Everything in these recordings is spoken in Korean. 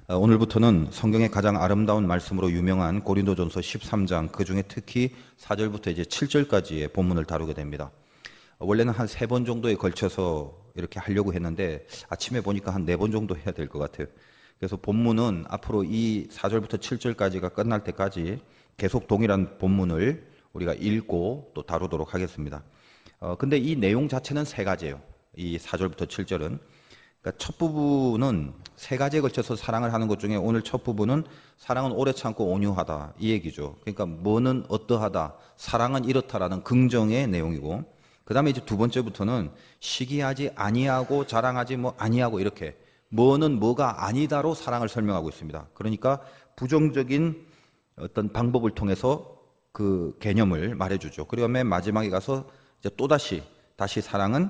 오늘부터는 성경의 가장 아름다운 말씀으로 유명한 고린도전서 13장, 그중에 특히 4절부터 이제 7절까지의 본문을 다루게 됩니다. 원래는 한 3번 정도에 걸쳐서 이렇게 하려고 했는데 아침에 보니까 한 4번 정도 해야 될 것 같아요. 그래서 본문은 앞으로 이 4절부터 7절까지가 끝날 때까지 계속 동일한 본문을 우리가 읽고 또 다루도록 하겠습니다. 근데 이 내용 자체는 3가지예요. 이 4절부터 7절은. 그러니까 첫 부분은 3가지에 걸쳐서 사랑을 하는 것 중에 오늘 첫 부분은 사랑은 오래 참고 온유하다, 이 얘기죠. 그러니까 뭐는 어떠하다, 사랑은 이렇다라는 긍정의 내용이고, 그 다음에 이제 2번째부터는 시기하지 아니하고 자랑하지 아니하고, 이렇게 뭐는 뭐가 아니다로 사랑을 설명하고 있습니다. 그러니까 부정적인 어떤 방법을 통해서 그 개념을 말해주죠. 그리고 맨 마지막에 가서 이제 다시 사랑은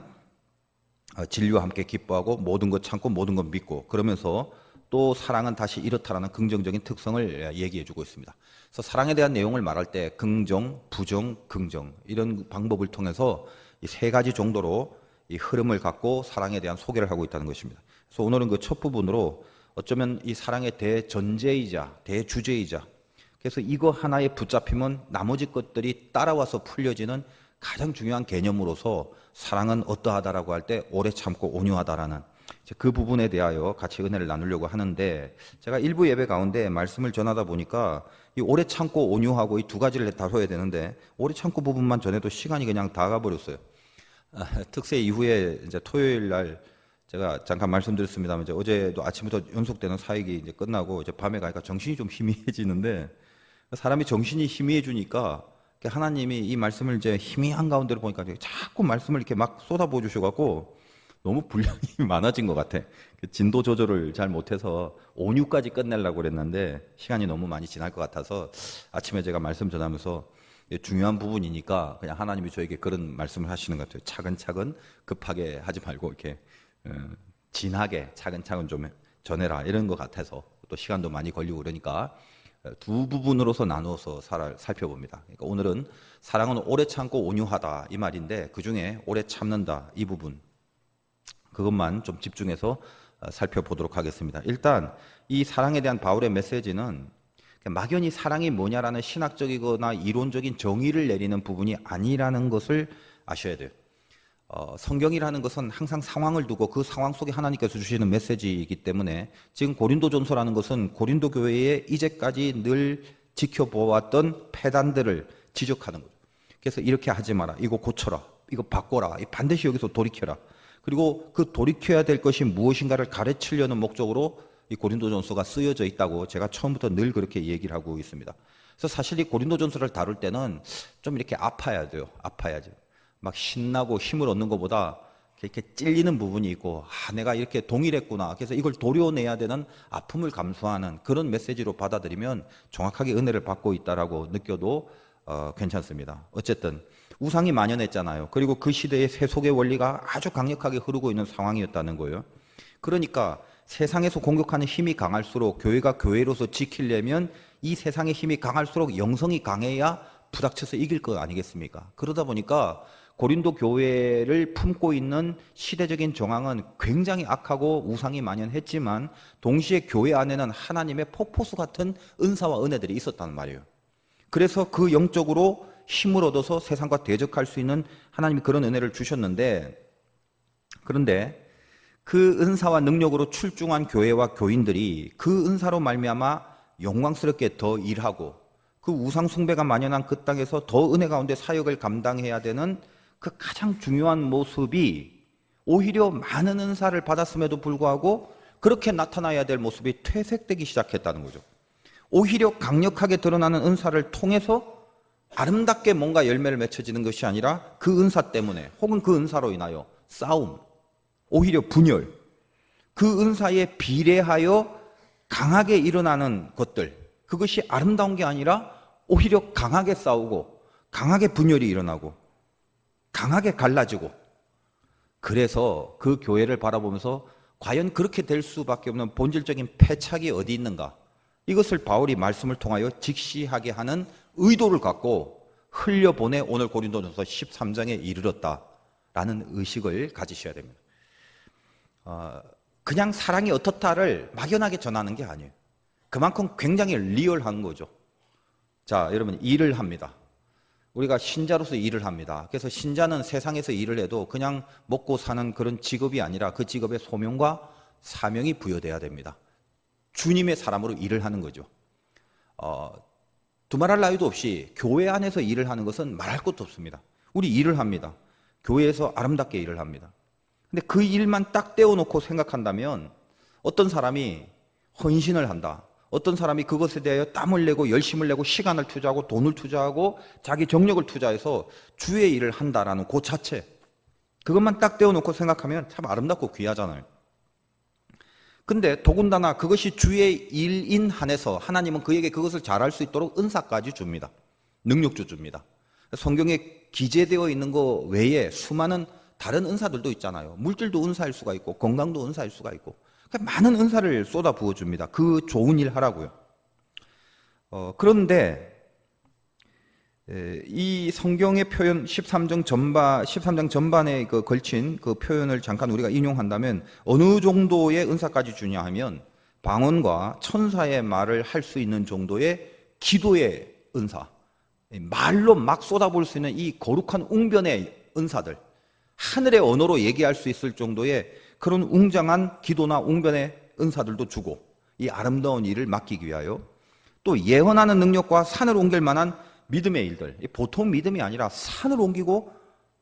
진리와 함께 기뻐하고 모든 것 참고 모든 것 믿고, 그러면서 또 사랑은 다시 이렇다라는 긍정적인 특성을 얘기해주고 있습니다. 그래서 사랑에 대한 내용을 말할 때 긍정, 부정, 긍정, 이런 방법을 통해서 이 3가지 정도로 이 흐름을 갖고 사랑에 대한 소개를 하고 있다는 것입니다. 그래서 오늘은 그 첫 부분으로 어쩌면 이 사랑의 대전제이자 대주제이자, 그래서 이거 하나에 붙잡히면 나머지 것들이 따라와서 풀려지는 가장 중요한 개념으로서 사랑은 어떠하다라고 할 때 오래 참고 온유하다라는 그 부분에 대하여 같이 은혜를 나누려고 하는데, 제가 일부 예배 가운데 말씀을 전하다 보니까 이 오래 참고 온유하고 이 2가지를 다뤄야 되는데 오래 참고 부분만 전해도 시간이 그냥 다 가버렸어요. 특세 이후에 이제 토요일 날 제가 잠깐 말씀드렸습니다만, 이제 어제도 아침부터 연속되는 사역이 이제 끝나고 이제 밤에 가니까 정신이 좀 희미해지는데, 사람이 정신이 희미해지니까 하나님이 이 말씀을 이제 희미한 가운데로 보니까 자꾸 말씀을 이렇게 막 쏟아부어 주셔갖고 너무 분량이 많아진 것 같아. 진도 조절을 잘 못해서 5, 6까지 끝내려고 그랬는데 시간이 너무 많이 지날 것 같아서 아침에 제가 말씀 전하면서 중요한 부분이니까 그냥 하나님이 저에게 그런 말씀을 하시는 것 같아요. 차근차근 급하게 하지 말고 이렇게 진하게 차근차근 좀 전해라, 이런 것 같아서, 또 시간도 많이 걸리고 그러니까 2 부분으로서 나누어서 살펴봅니다. 그러니까 오늘은 사랑은 오래 참고 온유하다, 이 말인데 그 중에 오래 참는다, 이 부분, 그것만 좀 집중해서 살펴보도록 하겠습니다. 일단 이 사랑에 대한 바울의 메시지는 막연히 사랑이 뭐냐라는 신학적이거나 이론적인 정의를 내리는 부분이 아니라는 것을 아셔야 돼요. 성경이라는 것은 항상 상황을 두고 그 상황 속에 하나님께서 주시는 메시지이기 때문에, 지금 고린도전서라는 것은 고린도 교회에 이제까지 늘 지켜보았던 폐단들을 지적하는 거죠. 그래서 이렇게 하지 마라, 이거 고쳐라, 이거 바꿔라, 반드시 여기서 돌이켜라, 그리고 그 돌이켜야 될 것이 무엇인가를 가르치려는 목적으로 이 고린도전서가 쓰여져 있다고 제가 처음부터 늘 그렇게 얘기를 하고 있습니다. 그래서 사실 이 고린도전서를 다룰 때는 좀 이렇게 아파야 돼요. 아파야지. 막 신나고 힘을 얻는 것보다 이렇게 찔리는 부분이 있고, 내가 이렇게 동일했구나, 그래서 이걸 도려내야 되는 아픔을 감수하는 그런 메시지로 받아들이면 정확하게 은혜를 받고 있다라고 느껴도 괜찮습니다. 어쨌든 우상이 만연했잖아요. 그리고 그 시대의 세속의 원리가 아주 강력하게 흐르고 있는 상황이었다는 거예요. 그러니까 세상에서 공격하는 힘이 강할수록 교회가 교회로서 지키려면 이 세상의 힘이 강할수록 영성이 강해야 부닥쳐서 이길 거 아니겠습니까? 그러다 보니까 고린도 교회를 품고 있는 시대적인 정황은 굉장히 악하고 우상이 만연했지만, 동시에 교회 안에는 하나님의 폭포수 같은 은사와 은혜들이 있었다는 말이에요. 그래서 그 영적으로 힘을 얻어서 세상과 대적할 수 있는 하나님이 그런 은혜를 주셨는데, 그런데 그 은사와 능력으로 출중한 교회와 교인들이 그 은사로 말미암아 영광스럽게 더 일하고, 그 우상 숭배가 만연한 그 땅에서 더 은혜 가운데 사역을 감당해야 되는 그 가장 중요한 모습이, 오히려 많은 은사를 받았음에도 불구하고 그렇게 나타나야 될 모습이 퇴색되기 시작했다는 거죠. 오히려 강력하게 드러나는 은사를 통해서 아름답게 뭔가 열매를 맺혀지는 것이 아니라 그 은사 때문에, 혹은 그 은사로 인하여 싸움, 오히려 분열, 그 은사에 비례하여 강하게 일어나는 것들, 그것이 아름다운 게 아니라 오히려 강하게 싸우고 강하게 분열이 일어나고 강하게 갈라지고, 그래서 그 교회를 바라보면서 과연 그렇게 될 수밖에 없는 본질적인 패착이 어디 있는가, 이것을 바울이 말씀을 통하여 직시하게 하는 의도를 갖고 흘려보내 오늘 고린도전서 13장에 이르렀다라는 의식을 가지셔야 됩니다. 그냥 사랑이 어떻다를 막연하게 전하는 게 아니에요. 그만큼 굉장히 리얼한 거죠. 자, 여러분, 일을 합니다. 우리가 신자로서 일을 합니다. 그래서 신자는 세상에서 일을 해도 그냥 먹고 사는 그런 직업이 아니라 그 직업에 소명과 사명이 부여돼야 됩니다. 주님의 사람으로 일을 하는 거죠. 두말할 나위도 없이 교회 안에서 일을 하는 것은 말할 것도 없습니다. 우리 일을 합니다. 교회에서 아름답게 일을 합니다. 근데 그 일만 딱 떼어놓고 생각한다면 어떤 사람이 헌신을 한다. 어떤 사람이 그것에 대하여 땀을 내고 열심을 내고 시간을 투자하고 돈을 투자하고 자기 정력을 투자해서 주의 일을 한다라는 그 자체, 그것만 딱 떼어놓고 생각하면 참 아름답고 귀하잖아요. 근데 더군다나 그것이 주의 일인 한에서 하나님은 그에게 그것을 잘할 수 있도록 은사까지 줍니다. 능력도 줍니다. 성경에 기재되어 있는 거 외에 수많은 다른 은사들도 있잖아요. 물질도 은사일 수가 있고 건강도 은사일 수가 있고 많은 은사를 쏟아 부어줍니다. 그 좋은 일 하라고요. 그런데 이 성경의 표현 13장 전반에 걸친 그 표현을 잠깐 우리가 인용한다면 어느 정도의 은사까지 주냐 하면 방언과 천사의 말을 할 수 있는 정도의 기도의 은사, 말로 막 쏟아부을 수 있는 이 거룩한 웅변의 은사들, 하늘의 언어로 얘기할 수 있을 정도의 그런 웅장한 기도나 웅변의 은사들도 주고 이 아름다운 일을 맡기기 위하여 또 예언하는 능력과 산을 옮길 만한 믿음의 일들, 보통 믿음이 아니라 산을 옮기고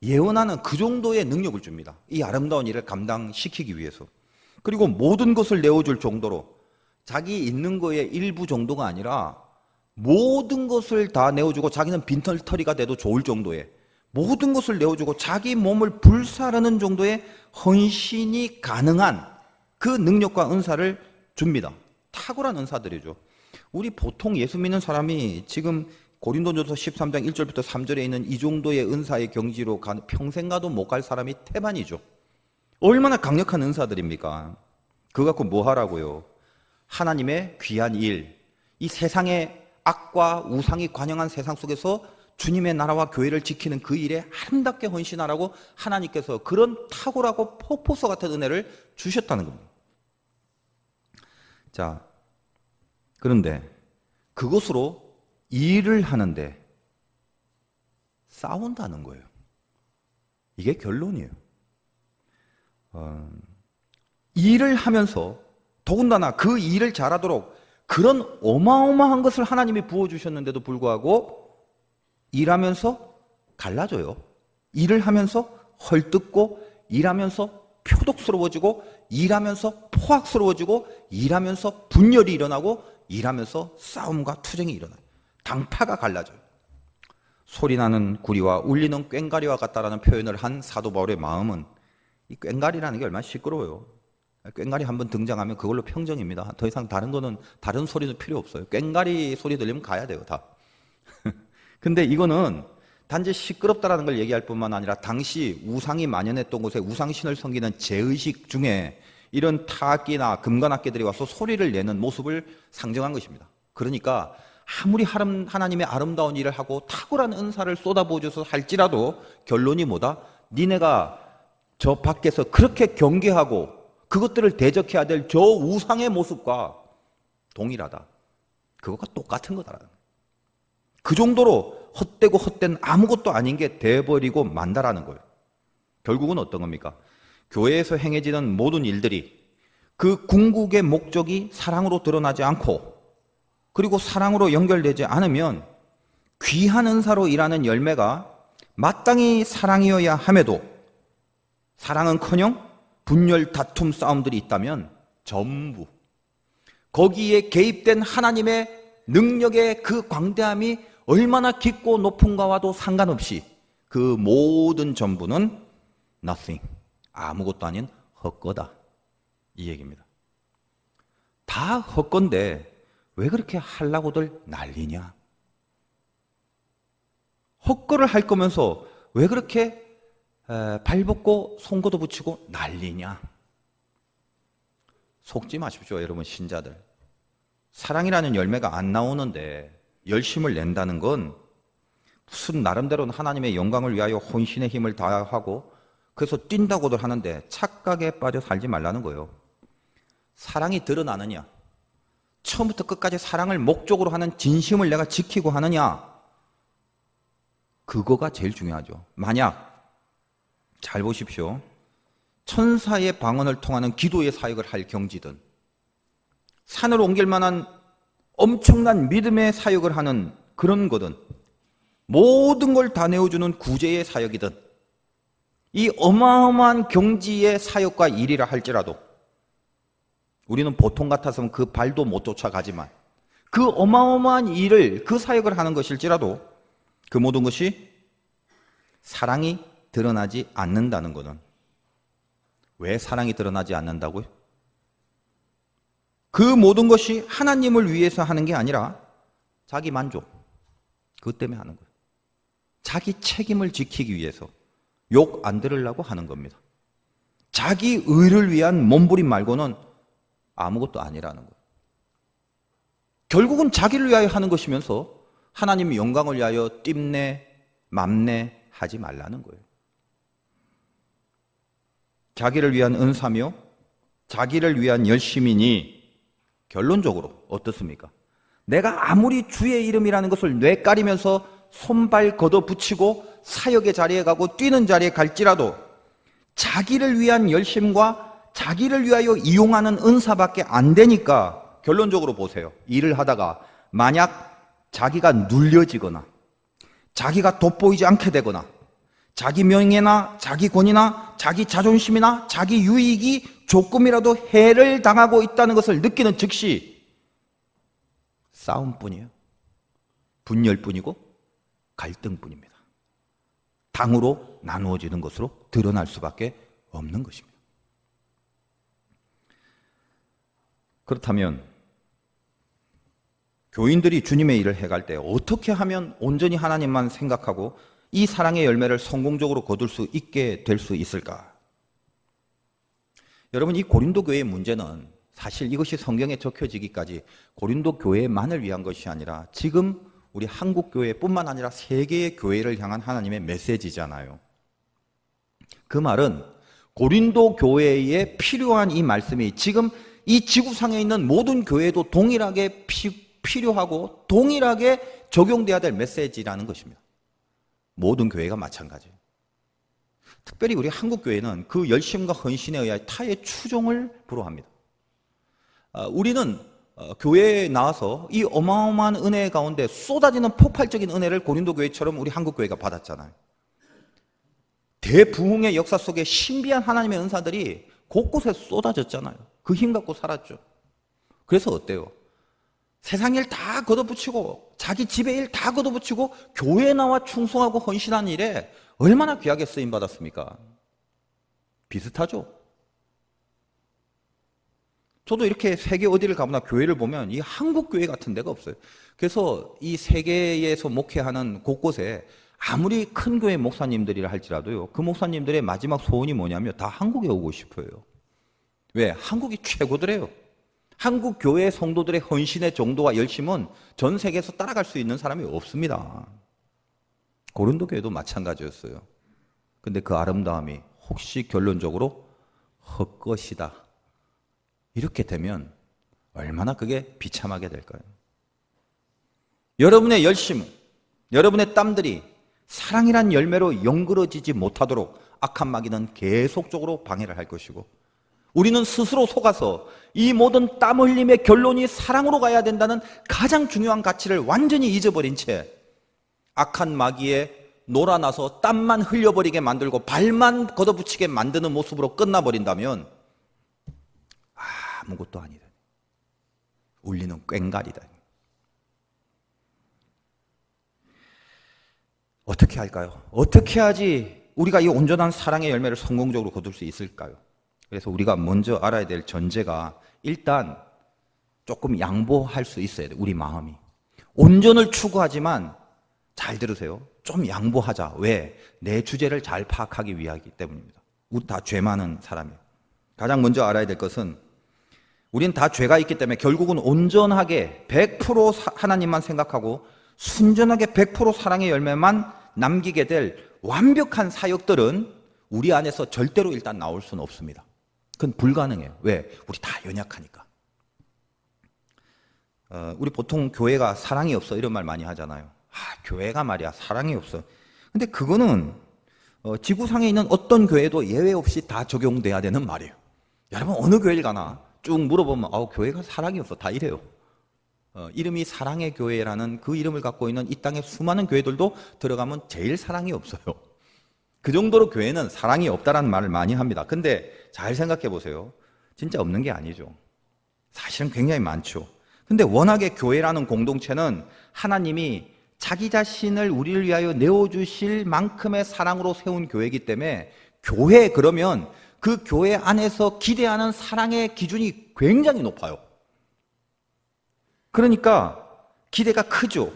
예언하는 그 정도의 능력을 줍니다. 이 아름다운 일을 감당시키기 위해서. 그리고 모든 것을 내어줄 정도로 자기 있는 거의 일부 정도가 아니라 모든 것을 다 내어주고 자기는 빈털터리가 돼도 좋을 정도의 모든 것을 내어주고 자기 몸을 불사르는 정도의 헌신이 가능한 그 능력과 은사를 줍니다. 탁월한 은사들이죠. 우리 보통 예수 믿는 사람이 지금 고린도전서 13장 1절부터 3절에 있는 이 정도의 은사의 경지로 평생 가도 못 갈 사람이 태반이죠. 얼마나 강력한 은사들입니까? 그거 갖고 뭐 하라고요? 하나님의 귀한 일, 이 세상의 악과 우상이 관영한 세상 속에서 주님의 나라와 교회를 지키는 그 일에 아름답게 헌신하라고 하나님께서 그런 탁월하고 폭포수 같은 은혜를 주셨다는 겁니다. 자, 그런데 그것으로 일을 하는데 싸운다는 거예요. 이게 결론이에요. 일을 하면서 더군다나 그 일을 잘하도록 그런 어마어마한 것을 하나님이 부어주셨는데도 불구하고 일하면서 갈라져요. 일을 하면서 헐뜯고 일하면서 표독스러워지고 일하면서 포악스러워지고 일하면서 분열이 일어나고 일하면서 싸움과 투쟁이 일어나요. 당파가 갈라져요. 소리나는 구리와 울리는 꽹과리와 같다라는 표현을 한 사도 바울의 마음은 이 꽹과리라는 게 얼마나 시끄러워요. 꽹과리 한번 등장하면 그걸로 평정입니다. 더 이상 다른 거는 다른 소리도 필요 없어요. 꽹과리 소리 들리면 가야 돼요, 다. 근데 이거는 단지 시끄럽다라는 걸 얘기할 뿐만 아니라 당시 우상이 만연했던 곳에 우상신을 섬기는 제의식 중에 이런 타악기나 금관악기들이 와서 소리를 내는 모습을 상정한 것입니다. 그러니까 아무리 하나님의 아름다운 일을 하고 탁월한 은사를 쏟아부어줘서 할지라도 결론이 뭐다? 니네가 저 밖에서 그렇게 경계하고 그것들을 대적해야 될 저 우상의 모습과 동일하다. 그것과 똑같은 거다라는 거예요. 그 정도로 헛되고 헛된 아무것도 아닌 게 돼버리고 만다라는 거예요. 결국은 어떤 겁니까? 교회에서 행해지는 모든 일들이 그 궁극의 목적이 사랑으로 드러나지 않고 그리고 사랑으로 연결되지 않으면 귀한 은사로 일하는 열매가 마땅히 사랑이어야 함에도 사랑은커녕 분열, 다툼, 싸움들이 있다면 전부 거기에 개입된 하나님의 능력의 그 광대함이 얼마나 깊고 높은가와도 상관없이 그 모든 전부는 nothing, 아무것도 아닌 헛거다, 이 얘기입니다. 다 헛건데 왜 그렇게 하려고들 난리냐? 헛거를 할 거면서 왜 그렇게 발벗고 송곳도 붙이고 난리냐? 속지 마십시오, 여러분 신자들. 사랑이라는 열매가 안 나오는데 열심을 낸다는 건 무슨 나름대로는 하나님의 영광을 위하여 혼신의 힘을 다하고 그래서 뛴다고들 하는데 착각에 빠져 살지 말라는 거예요. 사랑이 드러나느냐? 처음부터 끝까지 사랑을 목적으로 하는 진심을 내가 지키고 하느냐? 그거가 제일 중요하죠. 만약 잘 보십시오. 천사의 방언을 통하는 기도의 사역을 할 경지든 산을 옮길 만한 엄청난 믿음의 사역을 하는 그런 거든 모든 걸 다 내어주는 구제의 사역이든 이 어마어마한 경지의 사역과 일이라 할지라도 우리는 보통 같아서는 그 발도 못 쫓아가지만 그 어마어마한 일을 그 사역을 하는 것일지라도 그 모든 것이 사랑이 드러나지 않는다는 것은 왜 사랑이 드러나지 않는다고요? 그 모든 것이 하나님을 위해서 하는 게 아니라 자기 만족, 그것 때문에 하는 거예요. 자기 책임을 지키기 위해서 욕 안 들으려고 하는 겁니다. 자기 의를 위한 몸부림 말고는 아무것도 아니라는 거예요. 결국은 자기를 위하여 하는 것이면서 하나님 영광을 위하여 띨내, 맘내 하지 말라는 거예요. 자기를 위한 은사며 자기를 위한 열심이니 결론적으로 어떻습니까? 내가 아무리 주의 이름이라는 것을 뇌까리면서 손발 걷어붙이고 사역의 자리에 가고 뛰는 자리에 갈지라도 자기를 위한 열심과 자기를 위하여 이용하는 은사밖에 안 되니까 결론적으로 보세요. 일을 하다가 만약 자기가 눌려지거나 자기가 돋보이지 않게 되거나 자기 명예나 자기 권위나 자기 자존심이나 자기 유익이 조금이라도 해를 당하고 있다는 것을 느끼는 즉시 싸움뿐이에요. 분열뿐이고 갈등뿐입니다. 당으로 나누어지는 것으로 드러날 수밖에 없는 것입니다. 그렇다면 교인들이 주님의 일을 해갈 때 어떻게 하면 온전히 하나님만 생각하고 이 사랑의 열매를 성공적으로 거둘 수 있게 될 수 있을까? 여러분, 이 고린도 교회의 문제는 사실 이것이 성경에 적혀지기까지 고린도 교회만을 위한 것이 아니라 지금 우리 한국 교회뿐만 아니라 세계의 교회를 향한 하나님의 메시지잖아요. 그 말은 고린도 교회에 필요한 이 말씀이 지금 이 지구상에 있는 모든 교회에도 동일하게 필요하고 동일하게 적용돼야 될 메시지라는 것입니다. 모든 교회가 마찬가지예요. 특별히 우리 한국 교회는 그 열심과 헌신에 의하여 타의 추종을 불허합니다. 우리는 교회에 나와서 이 어마어마한 은혜 가운데 쏟아지는 폭발적인 은혜를 고린도 교회처럼 우리 한국 교회가 받았잖아요. 대부흥의 역사 속에 신비한 하나님의 은사들이 곳곳에 쏟아졌잖아요. 그 힘 갖고 살았죠. 그래서 어때요? 세상 일 다 걷어붙이고 자기 집의 일 다 걷어붙이고 교회에 나와 충성하고 헌신한 일에 얼마나 귀하게 쓰임받았습니까? 비슷하죠? 저도 이렇게 세계 어디를 가거나 교회를 보면 이 한국 교회 같은 데가 없어요. 그래서 이 세계에서 목회하는 곳곳에 아무리 큰 교회 목사님들이라 할지라도요, 그 목사님들의 마지막 소원이 뭐냐면 다 한국에 오고 싶어요. 왜? 한국이 최고더래요. 한국 교회 성도들의 헌신의 정도와 열심은 전 세계에서 따라갈 수 있는 사람이 없습니다. 고린도 교회도 마찬가지였어요. 근데 그 아름다움이 혹시 결론적으로 헛것이다 이렇게 되면 얼마나 그게 비참하게 될까요? 여러분의 열심, 여러분의 땀들이 사랑이란 열매로 연그러지지 못하도록 악한 마귀는 계속적으로 방해를 할 것이고, 우리는 스스로 속아서 이 모든 땀 흘림의 결론이 사랑으로 가야 된다는 가장 중요한 가치를 완전히 잊어버린 채 악한 마귀에 놀아나서 땀만 흘려버리게 만들고 발만 걷어붙이게 만드는 모습으로 끝나버린다면 아무것도 아니다. 울리는 꽹과리다. 어떻게 할까요? 어떻게 해야지 우리가 이 온전한 사랑의 열매를 성공적으로 거둘 수 있을까요? 그래서 우리가 먼저 알아야 될 전제가 일단 조금 양보할 수 있어야 돼요. 우리 마음이. 온전을 추구하지만 잘 들으세요. 좀 양보하자. 왜? 내 주제를 잘 파악하기 위하기 때문입니다. 우리 다 죄 많은 사람이에요. 가장 먼저 알아야 될 것은 우린 다 죄가 있기 때문에 결국은 온전하게 100% 하나님만 생각하고 순전하게 100% 사랑의 열매만 남기게 될 완벽한 사역들은 우리 안에서 절대로 일단 나올 수는 없습니다. 그건 불가능해요. 왜? 우리 다 연약하니까. 우리 보통 교회가 사랑이 없어 이런 말 많이 하잖아요. 교회가 말이야 사랑이 없어. 근데 그거는 지구상에 있는 어떤 교회도 예외 없이 다 적용돼야 되는 말이에요. 여러분 어느 교회를 가나 쭉 물어보면 교회가 사랑이 없어 다 이래요. 이름이 사랑의 교회라는 그 이름을 갖고 있는 이 땅의 수많은 교회들도 들어가면 제일 사랑이 없어요. 그 정도로 교회는 사랑이 없다라는 말을 많이 합니다. 근데 잘 생각해 보세요. 진짜 없는 게 아니죠. 사실은 굉장히 많죠. 근데 워낙에 교회라는 공동체는 하나님이 자기 자신을 우리를 위하여 내어주실 만큼의 사랑으로 세운 교회이기 때문에 교회 그러면 그 교회 안에서 기대하는 사랑의 기준이 굉장히 높아요. 그러니까 기대가 크죠.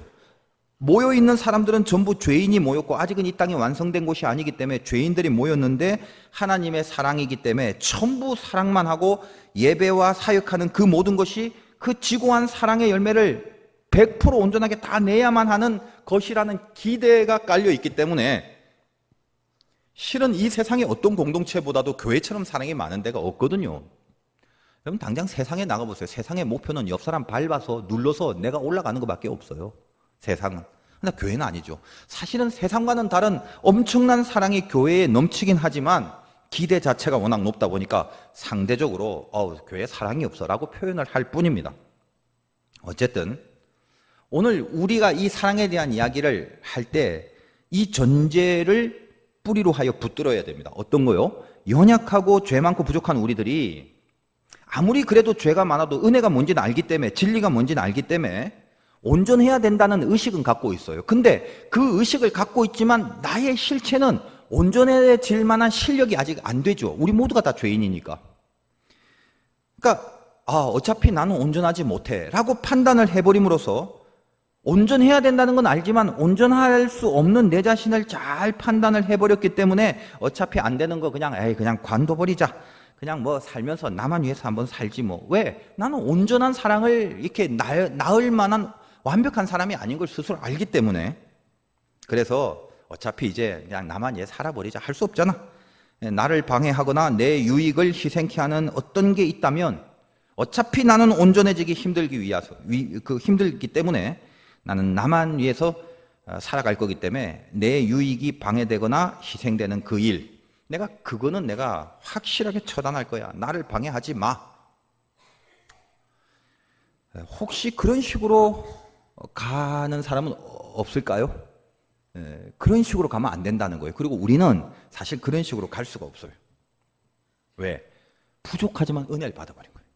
모여있는 사람들은 전부 죄인이 모였고 아직은 이 땅이 완성된 곳이 아니기 때문에 죄인들이 모였는데 하나님의 사랑이기 때문에 전부 사랑만 하고 예배와 사역하는 그 모든 것이 그 지고한 사랑의 열매를 100% 온전하게 다 내야만 하는 것이라는 기대가 깔려 있기 때문에 실은 이 세상의 어떤 공동체보다도 교회처럼 사랑이 많은 데가 없거든요. 여러분 당장 세상에 나가보세요. 세상의 목표는 옆 사람 밟아서 눌러서 내가 올라가는 것밖에 없어요. 세상은. 근데 교회는 아니죠. 사실은 세상과는 다른 엄청난 사랑이 교회에 넘치긴 하지만 기대 자체가 워낙 높다 보니까 상대적으로 교회에 사랑이 없어라고 표현을 할 뿐입니다. 어쨌든 오늘 우리가 이 사랑에 대한 이야기를 할 때 이 전제를 뿌리로 하여 붙들어야 됩니다. 어떤 거요? 연약하고 죄 많고 부족한 우리들이 아무리 그래도 죄가 많아도 은혜가 뭔지는 알기 때문에 진리가 뭔지는 알기 때문에 온전해야 된다는 의식은 갖고 있어요. 근데 그 의식을 갖고 있지만 나의 실체는 온전해질 만한 실력이 아직 안 되죠. 우리 모두가 다 죄인이니까. 그러니까 어차피 나는 온전하지 못해 라고 판단을 해버림으로써 온전해야 된다는 건 알지만 온전할 수 없는 내 자신을 잘 판단을 해버렸기 때문에 어차피 안 되는 거 그냥 관둬버리자. 그냥 뭐 살면서 나만 위해서 한번 살지 뭐. 왜? 나는 온전한 사랑을 이렇게 낳을 만한 완벽한 사람이 아닌 걸 스스로 알기 때문에. 그래서 어차피 이제 그냥 나만 위해 살아버리자 할 수 없잖아. 나를 방해하거나 내 유익을 희생케 하는 어떤 게 있다면 어차피 나는 온전해지기 힘들기 때문에 나는 나만 위해서 살아갈 거기 때문에 내 유익이 방해되거나 희생되는 그 일, 그거는 내가 확실하게 처단할 거야. 나를 방해하지 마. 혹시 그런 식으로 가는 사람은 없을까요? 그런 식으로 가면 안 된다는 거예요. 그리고 우리는 사실 그런 식으로 갈 수가 없어요. 왜? 부족하지만 은혜를 받아버린 거예요.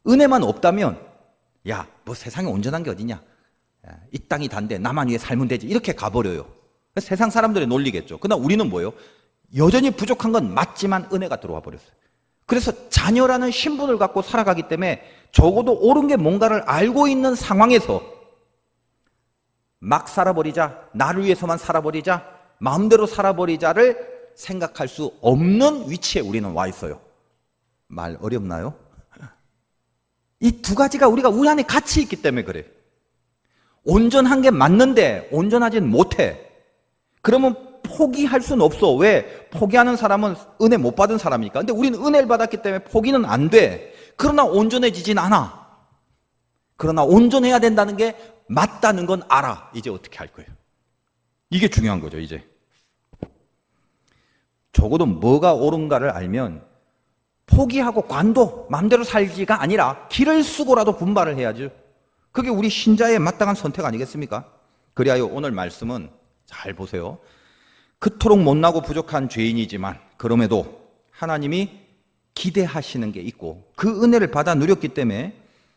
은혜만 없다면 뭐 세상에 온전한 게 어디냐? 이 땅이 단데 나만 위해 살면 되지. 이렇게 가버려요. 세상 사람들의 논리겠죠. 그러나 우리는 뭐예요? 여전히 부족한 건 맞지만 은혜가 들어와 버렸어요. 그래서 자녀라는 신분을 갖고 살아가기 때문에 적어도 옳은 게 뭔가를 알고 있는 상황에서 막 살아버리자, 나를 위해서만 살아버리자, 마음대로 살아버리자를 생각할 수 없는 위치에 우리는 와 있어요. 말 어렵나요? 이 두 가지가 우리 안에 같이 있기 때문에 그래요. 온전한 게 맞는데 온전하진 못해. 그러면 포기할 수는 없어. 왜? 포기하는 사람은 은혜 못 받은 사람이니까. 근데 우리는 은혜를 받았기 때문에 포기는 안 돼. 그러나 온전해지진 않아. 그러나 온전해야 된다는 게 맞다는 건 알아. 이제 어떻게 할 거예요? 이게 중요한 거죠, 이제. 적어도 뭐가 옳은가를 알면 포기하고 관도 마음대로 살지가 아니라 길을 쓰고라도 분발을 해야죠. 그게 우리 신자의 마땅한 선택 아니겠습니까? 그리하여 오늘 말씀은 잘 보세요. 그토록 못나고 부족한 죄인이지만 그럼에도 하나님이 기대하시는 게 있고 그 은혜를 받아 누렸기 때문에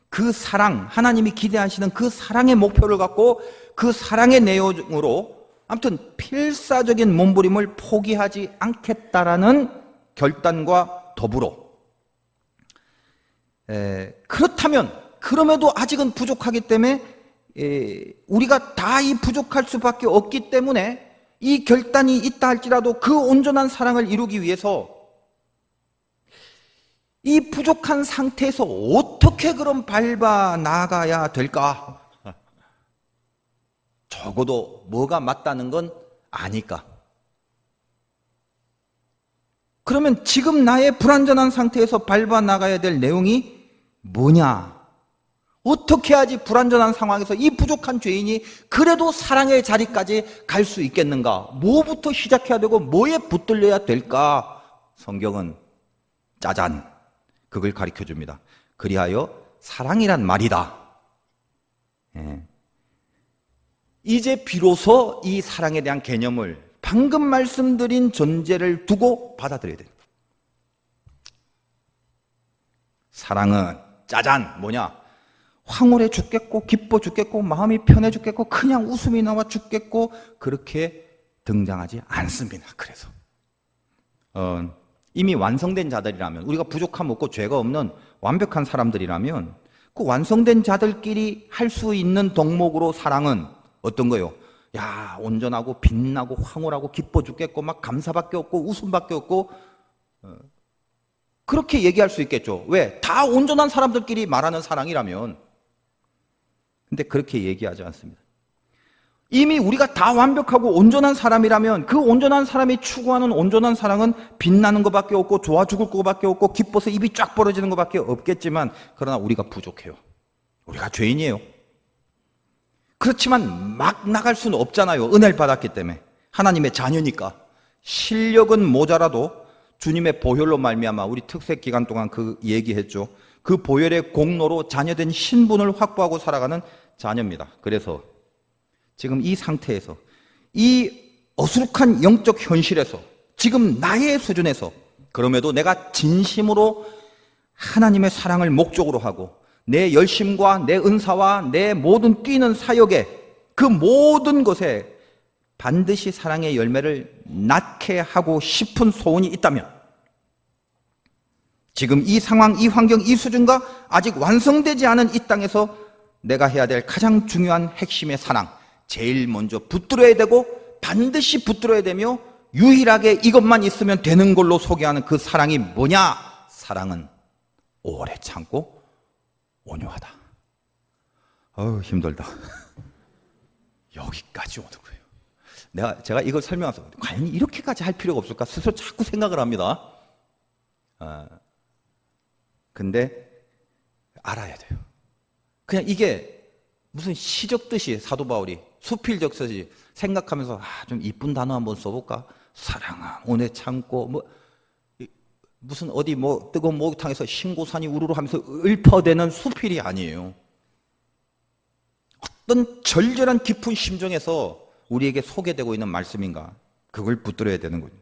그 사랑, 하나님이 기대하시는 그 사랑의 목표를 갖고 그 사랑의 내용으로 아무튼 필사적인 몸부림을 포기하지 않겠다라는 결단과 더불어 그렇다면 그럼에도 아직은 부족하기 때문에 우리가 다 이 부족할 수밖에 없기 때문에 이 결단이 있다 할지라도 그 온전한 사랑을 이루기 위해서 이 부족한 상태에서 어떻게 그럼 밟아 나가야 될까? 적어도 뭐가 맞다는 건 아니까. 그러면 지금 나의 불완전한 상태에서 밟아 나가야 될 내용이 뭐냐? 어떻게 해야지 불완전한 상황에서 이 부족한 죄인이 그래도 사랑의 자리까지 갈 수 있겠는가? 뭐부터 시작해야 되고 뭐에 붙들려야 될까? 성경은 짜잔, 그걸 가르쳐 줍니다. 그리하여 사랑이란 말이다. 예. 이제 비로소 이 사랑에 대한 개념을 방금 말씀드린 전제를 두고 받아들여야 됩니다. 사랑은 짜잔 뭐냐? 황홀해 죽겠고 기뻐 죽겠고 마음이 편해 죽겠고 그냥 웃음이 나와 죽겠고 그렇게 등장하지 않습니다. 그래서 이미 완성된 자들이라면, 우리가 부족함 없고 죄가 없는 완벽한 사람들이라면 그 완성된 자들끼리 할 수 있는 덕목으로 사랑은 어떤 거요? 야, 온전하고 빛나고 황홀하고 기뻐 죽겠고 막 감사밖에 없고 웃음밖에 없고 그렇게 얘기할 수 있겠죠. 왜? 다 온전한 사람들끼리 말하는 사랑이라면. 근데 그렇게 얘기하지 않습니다. 이미 우리가 다 완벽하고 온전한 사람이라면 그 온전한 사람이 추구하는 온전한 사랑은 빛나는 것밖에 없고 좋아 죽을 것밖에 없고 기뻐서 입이 쫙 벌어지는 것밖에 없겠지만, 그러나 우리가 부족해요. 우리가 죄인이에요. 그렇지만 막 나갈 수는 없잖아요. 은혜를 받았기 때문에. 하나님의 자녀니까. 실력은 모자라도 주님의 보혈로 말미암아, 우리 특색 기간 동안 그 얘기했죠. 그 보혈의 공로로 자녀된 신분을 확보하고 살아가는 자녀입니다. 그래서 지금 이 상태에서, 이 어수룩한 영적 현실에서, 지금 나의 수준에서, 그럼에도 내가 진심으로 하나님의 사랑을 목적으로 하고 내 열심과 내 은사와 내 모든 뛰는 사역에, 그 모든 것에 반드시 사랑의 열매를 낳게 하고 싶은 소원이 있다면, 지금 이 상황, 이 환경, 이 수준과 아직 완성되지 않은 이 땅에서 내가 해야 될 가장 중요한 핵심의 사랑, 제일 먼저 붙들어야 되고 반드시 붙들어야 되며 유일하게 이것만 있으면 되는 걸로 소개하는 그 사랑이 뭐냐? 사랑은 오래 참고 온유하다. 힘들다. 여기까지 오는 거예요. 제가 이걸 설명해서 과연 이렇게까지 할 필요가 없을까 스스로 자꾸 생각을 합니다. 근데 알아야 돼요. 그냥 이게 무슨 시적듯이 사도 바울이 수필적듯이 생각하면서 좀 이쁜 단어 한번 써볼까? 사랑은 오래 참고 무슨 어디 뜨거운 목욕탕에서 신고산이 우르르 하면서 읊어대는 수필이 아니에요. 어떤 절절한 깊은 심정에서 우리에게 소개되고 있는 말씀인가? 그걸 붙들어야 되는 거예요.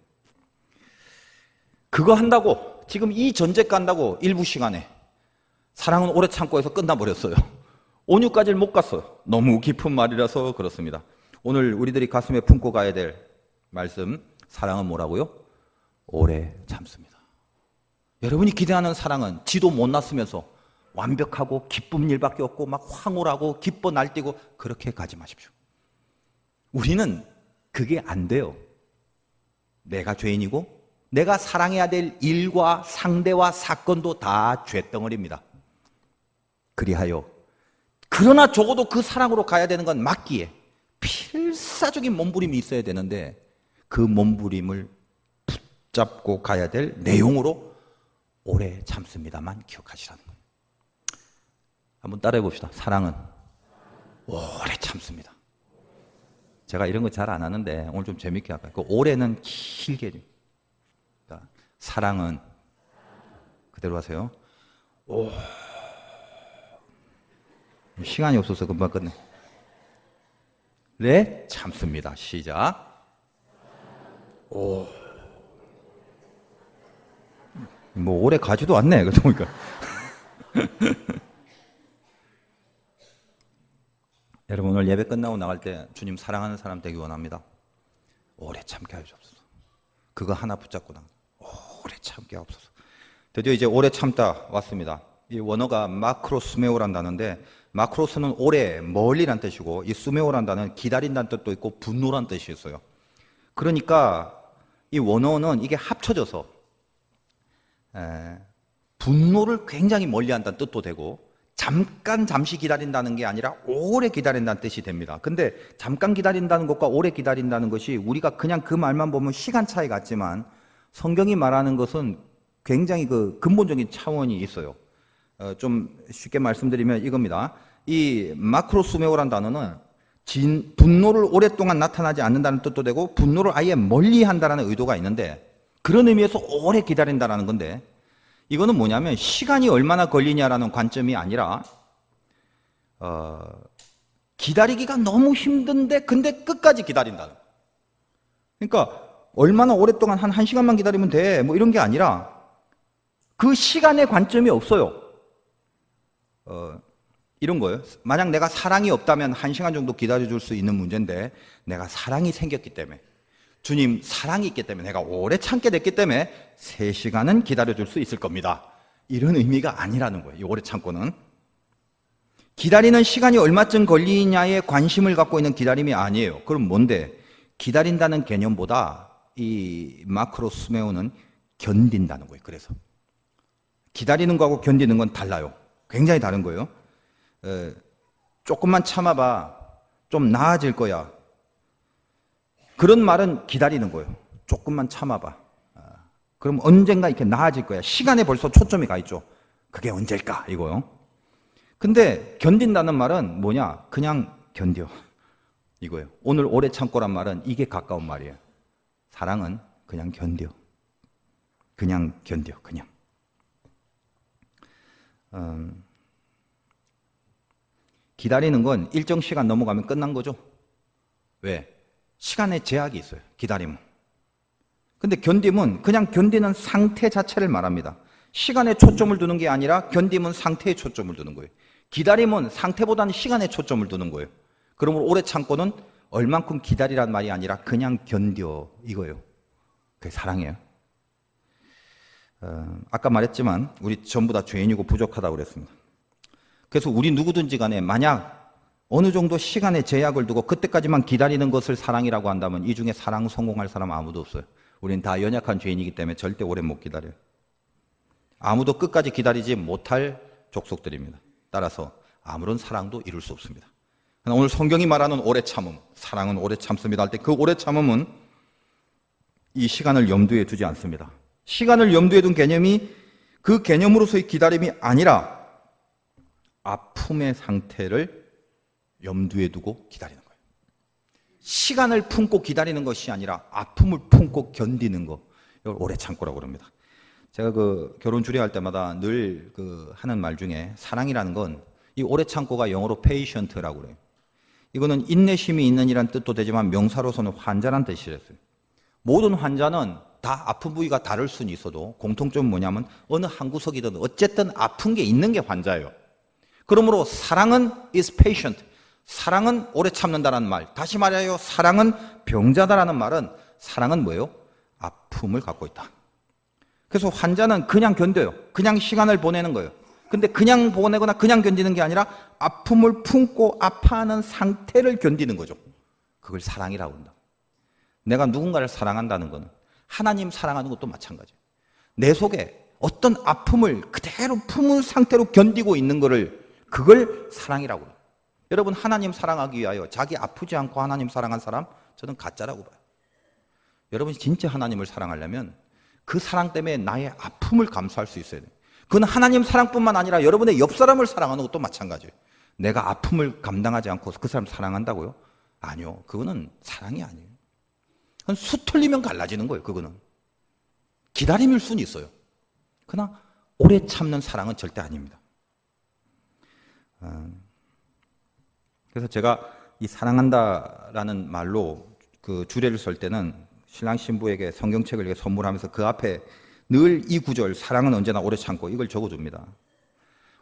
그거 한다고, 지금 이 전제 깐다고 일부 시간에 사랑은 오래 참고 해서 끝나버렸어요. 온유까지는 못 갔어요. 너무 깊은 말이라서 그렇습니다. 오늘 우리들이 가슴에 품고 가야 될 말씀, 사랑은 뭐라고요? 오래 참습니다. 여러분이 기대하는 사랑은 지도 못 났으면서 완벽하고 기쁜 일밖에 없고 막 황홀하고 기뻐 날뛰고 그렇게 가지 마십시오. 우리는 그게 안 돼요. 내가 죄인이고 내가 사랑해야 될 일과 상대와 사건도 다 죄덩어리입니다. 그러나 적어도 그 사랑으로 가야 되는 건 맞기에 필사적인 몸부림이 있어야 되는데, 그 몸부림을 붙잡고 가야 될 내용으로 오래 참습니다만 기억하시라는 거예요. 한번 따라해 봅시다. 사랑은 오래 참습니다. 제가 이런 거 잘 안 하는데 오늘 좀 재밌게 할까요? 그 오래는 길게. 사랑은 그대로 하세요. 시간이 없어서 금방 끝내. 네, 참습니다. 시작. 오래 가지도 않네. 그러다 보니까. 여러분, 오늘 예배 끝나고 나갈 때 주님 사랑하는 사람 되기 원합니다. 오래 참게 하옵소서. 그거 하나 붙잡고 나가. 오래 참게 하옵소서. 드디어 이제 오래 참다 왔습니다. 이 원어가 마크로스메오란 단어인데, 마크로스는 오래, 멀리란 뜻이고, 이 스메오란 단어는 기다린다는 뜻도 있고 분노란 뜻이 있어요. 그러니까 이 원어는 이게 합쳐져서 분노를 굉장히 멀리한다는 뜻도 되고, 잠시 기다린다는 게 아니라 오래 기다린다는 뜻이 됩니다. 근데 잠깐 기다린다는 것과 오래 기다린다는 것이 우리가 그냥 그 말만 보면 시간 차이 같지만, 성경이 말하는 것은 굉장히 그 근본적인 차원이 있어요. 좀 쉽게 말씀드리면 이겁니다. 이 마크로스메오란 단어는 분노를 오랫동안 나타나지 않는다는 뜻도 되고 분노를 아예 멀리한다는 의도가 있는데 그런 의미에서 오래 기다린다는 건데 이거는 뭐냐면 시간이 얼마나 걸리냐라는 관점이 아니라 기다리기가 너무 힘든데 근데 끝까지 기다린다는 거예요. 그러니까 얼마나 오랫동안 한 1시간만 기다리면 돼 뭐 이런 게 아니라 그 시간의 관점이 없어요. 이런 거예요. 만약 내가 사랑이 없다면 1시간 정도 기다려줄 수 있는 문제인데 내가 사랑이 생겼기 때문에 주님 사랑이 있기 때문에 내가 오래 참게 됐기 때문에 3시간은 기다려줄 수 있을 겁니다. 이런 의미가 아니라는 거예요. 이 오래 참고는. 기다리는 시간이 얼마쯤 걸리냐에 관심을 갖고 있는 기다림이 아니에요. 그럼 뭔데? 기다린다는 개념보다 이 마크로스메오는 견딘다는 거예요. 그래서 기다리는 거하고 견디는 건 달라요. 굉장히 다른 거예요. 조금만 참아봐. 좀 나아질 거야. 그런 말은 기다리는 거예요. 조금만 참아봐. 그럼 언젠가 이렇게 나아질 거야. 시간에 벌써 초점이 가 있죠. 그게 언제일까? 이거요. 근데 견딘다는 말은 뭐냐? 그냥 견뎌. 이거예요. 오늘 오래 참고란 말은 이게 가까운 말이에요. 사랑은 그냥 견뎌. 그냥 견뎌. 그냥. 기다리는 건 일정 시간 넘어가면 끝난 거죠. 왜? 시간에 제약이 있어요. 기다림은. 근데 견딤은 그냥 견디는 상태 자체를 말합니다. 시간에 초점을 두는 게 아니라 견딤은 상태에 초점을 두는 거예요. 기다림은 상태보다는 시간에 초점을 두는 거예요. 그러므로 오래 참고는 얼만큼 기다리란 말이 아니라 그냥 견뎌 이거예요. 그게 사랑이에요. 아까 말했지만 우리 전부 다 죄인이고 부족하다고 그랬습니다. 그래서 우리 누구든지 간에 만약 어느 정도 시간에 제약을 두고 그때까지만 기다리는 것을 사랑이라고 한다면 이 중에 사랑 성공할 사람 아무도 없어요. 우리는 다 연약한 죄인이기 때문에 절대 오래 못 기다려요. 아무도 끝까지 기다리지 못할 족속들입니다. 따라서 아무런 사랑도 이룰 수 없습니다. 그러나 오늘 성경이 말하는 오래 참음, 사랑은 오래 참습니다 할 때 그 오래 참음은 이 시간을 염두에 두지 않습니다. 시간을 염두에 둔 개념이 그 개념으로서의 기다림이 아니라 아픔의 상태를 염두에 두고 기다리는 거예요. 시간을 품고 기다리는 것이 아니라 아픔을 품고 견디는 거. 이걸 오래 참고라고 합니다. 제가 그 결혼 주례할 때마다 늘 그 하는 말 중에 사랑이라는 건 이 오래 참고가 영어로 patient라고 그래요. 이거는 인내심이 있는 이란 뜻도 되지만 명사로서는 환자란 뜻이랬어요. 모든 환자는 다 아픈 부위가 다를 수는 있어도 공통점은 뭐냐면 어느 한 구석이든 어쨌든 아픈 게 있는 게 환자예요. 그러므로 사랑은 is patient. 사랑은 오래 참는다라는 말. 다시 말하여 사랑은 병자다라는 말은 사랑은 뭐예요? 아픔을 갖고 있다. 그래서 환자는 그냥 견뎌요. 그냥 시간을 보내는 거예요. 근데 그냥 보내거나 그냥 견디는 게 아니라 아픔을 품고 아파하는 상태를 견디는 거죠. 그걸 사랑이라고 한다. 내가 누군가를 사랑한다는 것은 하나님 사랑하는 것도 마찬가지예요. 내 속에 어떤 아픔을 그대로 품은 상태로 견디고 있는 거를 그걸 사랑이라고 해요. 여러분 하나님 사랑하기 위하여 자기 아프지 않고 하나님 사랑한 사람 저는 가짜라고 봐요. 여러분이 진짜 하나님을 사랑하려면 그 사랑 때문에 나의 아픔을 감수할 수 있어야 돼요. 그건 하나님 사랑뿐만 아니라 여러분의 옆 사람을 사랑하는 것도 마찬가지예요. 내가 아픔을 감당하지 않고 그 사람 사랑한다고요? 아니요. 그거는 사랑이 아니에요. 그건 수 틀리면 갈라지는 거예요. 그거는. 기다림일 수는 있어요. 그러나 오래 참는 사랑은 절대 아닙니다. 그래서 제가 이 사랑한다라는 말로 그 주례를 설 때는 신랑 신부에게 성경책을 선물하면서 그 앞에 늘 이 구절 사랑은 언제나 오래 참고 이걸 적어줍니다.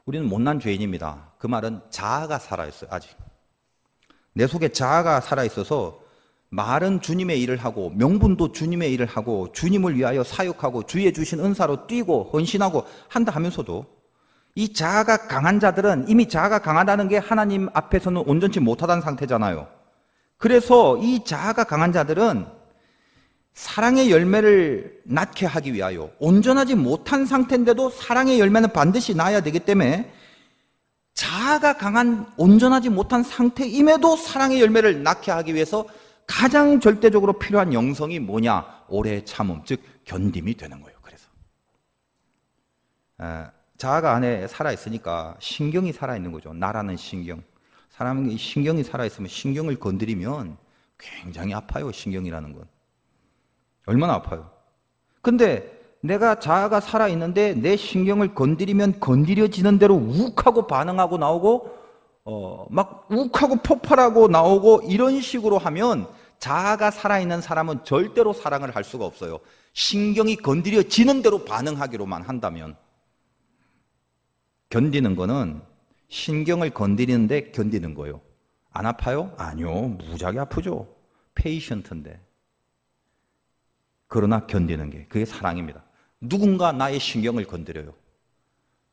우리는 못난 죄인입니다. 그 말은 자아가 살아있어요. 아직 내 속에 자아가 살아있어서 말은 주님의 일을 하고 명분도 주님의 일을 하고 주님을 위하여 사역하고 주의 주신 은사로 뛰고 헌신하고 한다 하면서도 이 자아가 강한 자들은 이미 자아가 강하다는 게 하나님 앞에서는 온전치 못하다는 상태잖아요. 그래서 이 자아가 강한 자들은 사랑의 열매를 낳게 하기 위하여 온전하지 못한 상태인데도 사랑의 열매는 반드시 낳아야 되기 때문에 자아가 강한 온전하지 못한 상태임에도 사랑의 열매를 낳게 하기 위해서 가장 절대적으로 필요한 영성이 뭐냐? 오래 참음, 즉 견딤이 되는 거예요. 그래서 자아가 안에 살아있으니까 신경이 살아있는 거죠. 나라는 신경. 사람이 신경이 살아있으면 신경을 건드리면 굉장히 아파요. 신경이라는 건. 얼마나 아파요. 근데 내가 자아가 살아있는데 내 신경을 건드리면 건드려지는 대로 욱하고 반응하고 나오고 막 욱하고 폭발하고 나오고 이런 식으로 하면 자아가 살아있는 사람은 절대로 사랑을 할 수가 없어요. 신경이 건드려지는 대로 반응하기로만 한다면. 견디는 거는 신경을 건드리는데 견디는 거예요. 안 아파요? 아니요. 무지하게 아프죠. 페이션트인데. 그러나 견디는 게 그게 사랑입니다. 누군가 나의 신경을 건드려요.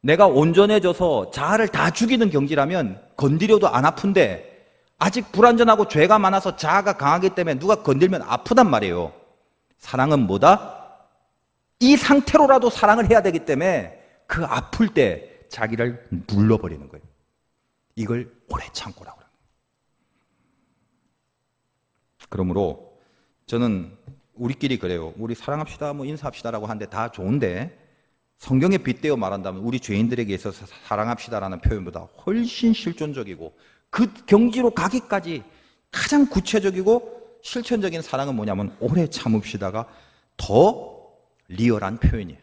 내가 온전해져서 자아를 다 죽이는 경지라면 건드려도 안 아픈데 아직 불완전하고 죄가 많아서 자아가 강하기 때문에 누가 건들면 아프단 말이에요. 사랑은 뭐다? 이 상태로라도 사랑을 해야 되기 때문에 그 아플 때 자기를 눌러버리는 거예요. 이걸 오래 참고라고 합니다. 그러므로 저는 우리끼리 그래요. 우리 사랑합시다, 뭐 인사합시다라고 하는데 다 좋은데 성경에 빗대어 말한다면 우리 죄인들에게 있어서 사랑합시다라는 표현보다 훨씬 실존적이고 그 경지로 가기까지 가장 구체적이고 실천적인 사랑은 뭐냐면 오래 참읍시다가 더 리얼한 표현이에요.